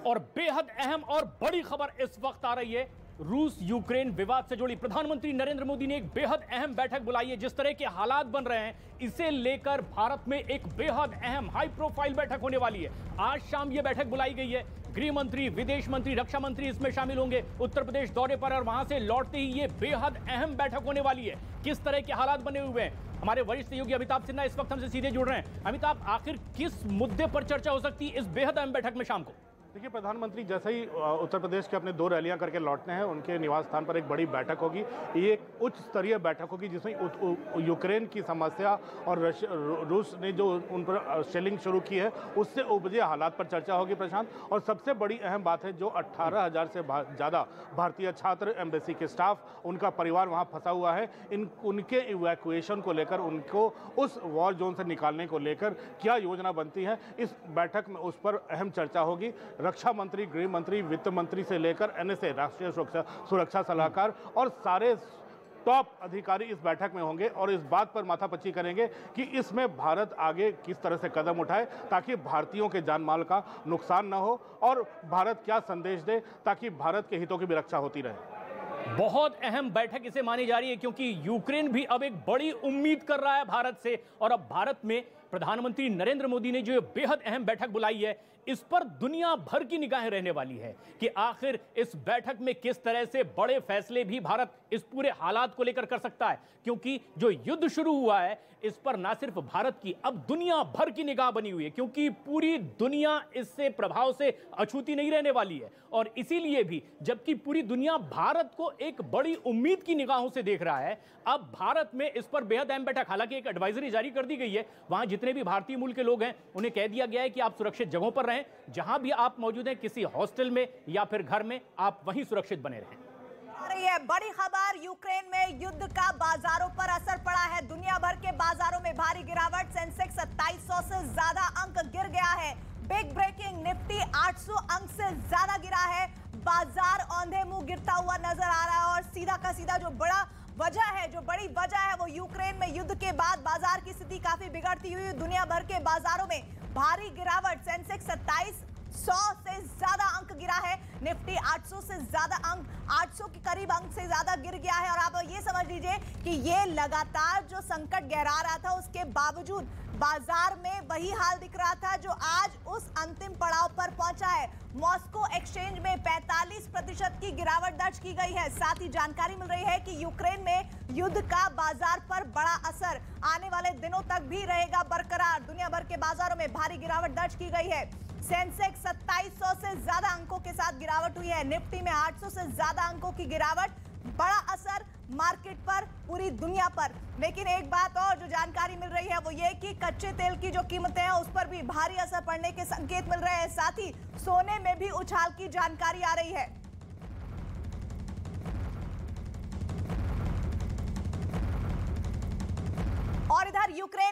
और बेहद अहम और बड़ी खबर इस वक्त आ रही है रूस यूक्रेन विवाद से जुड़ी। प्रधानमंत्री नरेंद्र मोदी ने एक बेहद अहम बैठक बुलाई है। जिस तरह के हालात बन रहे हैं, इसे लेकर भारत में एक बेहद अहम हाई प्रोफाइल बैठक होने वाली है। आज शाम यह बैठक बुलाई गई है। गृह मंत्री, विदेश मंत्री, रक्षा मंत्री इसमें शामिल होंगे। उत्तर प्रदेश दौरे पर और वहां से लौटते ही यह बेहद अहम बैठक होने वाली है। किस तरह के हालात बने हुए हैं, हमारे वरिष्ठ सहयोगी अमिताभ सिन्हा इस वक्त हमसे सीधे जुड़ रहे हैं। अमिताभ, आखिर किस मुद्दे पर चर्चा हो सकती है इस बेहद अहम बैठक में शाम को? देखिए, प्रधानमंत्री जैसे ही उत्तर प्रदेश के अपने 2 रैलियां करके लौटने हैं, उनके निवास स्थान पर एक बड़ी बैठक होगी। ये एक उच्च स्तरीय बैठक होगी जिसमें यूक्रेन की समस्या और रूस ने जो उन पर शेलिंग शुरू की है उससे उपजे हालात पर चर्चा होगी प्रशांत। और सबसे बड़ी अहम बात है, जो 18,000 से ज़्यादा भारतीय छात्र, एम्बेसी के स्टाफ, उनका परिवार वहाँ फंसा हुआ है, उनके इवैक्यूएशन को लेकर, उनको उस वॉर जोन से निकालने को लेकर क्या योजना बनती है, इस बैठक में उस पर अहम चर्चा होगी। रक्षा मंत्री, गृह मंत्री, वित्त मंत्री से लेकर एनएसए, राष्ट्रीय सुरक्षा सलाहकार और सारे टॉप अधिकारी इस बैठक में होंगे और इस बात पर माथापच्ची करेंगे कि इसमें भारत आगे किस तरह से कदम उठाए ताकि भारतीयों के जान माल का नुकसान न हो, और भारत क्या संदेश दे ताकि भारत के हितों की भी रक्षा होती रहे। बहुत अहम बैठक इसे मानी जा रही है क्योंकि यूक्रेन भी अब एक बड़ी उम्मीद कर रहा है भारत से, और अब भारत में प्रधानमंत्री नरेंद्र मोदी ने जो बेहद अहम बैठक बुलाई है, इस पर दुनिया भर की निगाहें रहने वाली है कि आखिर इस बैठक में किस तरह से बड़े फैसले भी भारत इस पूरे हालात को लेकर कर सकता है। क्योंकि जो युद्ध शुरू हुआ है, इस पर ना सिर्फ भारत की, अब दुनिया भर की निगाह बनी हुई है क्योंकि पूरी दुनिया इससे प्रभाव से अछूती नहीं रहने वाली है। और इसीलिए भी जबकि पूरी दुनिया भारत को एक बड़ी उम्मीद की निगाहों से देख रहा है, अब भारत में इस पर बेहद अहम बैठक, हालांकि एक एडवाइजरी जारी कर दी गई है, वहां जितने भी भारतीय मूल के लोग हैं उन्हें कह दिया गया है कि आप सुरक्षित जगहों पर रहें, जहां भी आप मौजूद हैं, किसी हॉस्टल में या फिर घर में, आप वहीं सुरक्षित बने रहें। ये बड़ी खबर, यूक्रेन में युद्ध का बाजारों पर असर पड़ा है। दुनिया भर के बाजारों में भारी गिरावट, सेंसेक्स 2700 से ज्यादा अंक गिर गया है। बिग ब्रेकिंग, निफ्टी 800 अंक से ज्यादा गिरा है। बाजार औंधे मुंह गिरता हुआ नजर आ रहा है और सीधा का सीधा जो बड़ी वजह है वो यूक्रेन में युद्ध के बाद बाजार की स्थिति काफी बिगड़ती हुई दुनिया भर के बाजारों में भारी गिरावट। सेंसेक्स 2700 से ज्यादा अंक गिरा है, निफ्टी 800 से ज्यादा अंक, 800 के करीब अंक से ज्यादा गिर गया है। और आप ये समझ लीजिए कि ये लगातार जो संकट गहरा रहा था, उसके बावजूद बाजार में वही हाल दिख रहा था जो आज उस अंतिम पड़ाव पर पहुंचा है। मॉस्को एक्सचेंज में 45% की गिरावट दर्ज की गई है। साथ ही जानकारी मिल रही है कि यूक्रेन में युद्ध का बाजार पर बड़ा असर आने वाले दिनों तक भी रहेगा बरकरार। दुनिया भर के बाजारों में भारी गिरावट दर्ज की गई है। सेंसेक्स 2700 से ज्यादा अंकों के साथ गिरावट हुई है, निफ्टी में 800 से ज्यादा अंकों की गिरावट। बड़ा असर मार्केट पर, पूरी दुनिया पर। लेकिन एक बात और जो जानकारी मिल रही है वो ये कि कच्चे तेल की जो कीमतें हैं उस पर भी भारी असर पड़ने के संकेत मिल रहे हैं। साथ ही सोने में भी उछाल की जानकारी आ रही है। और इधर यूक्रेन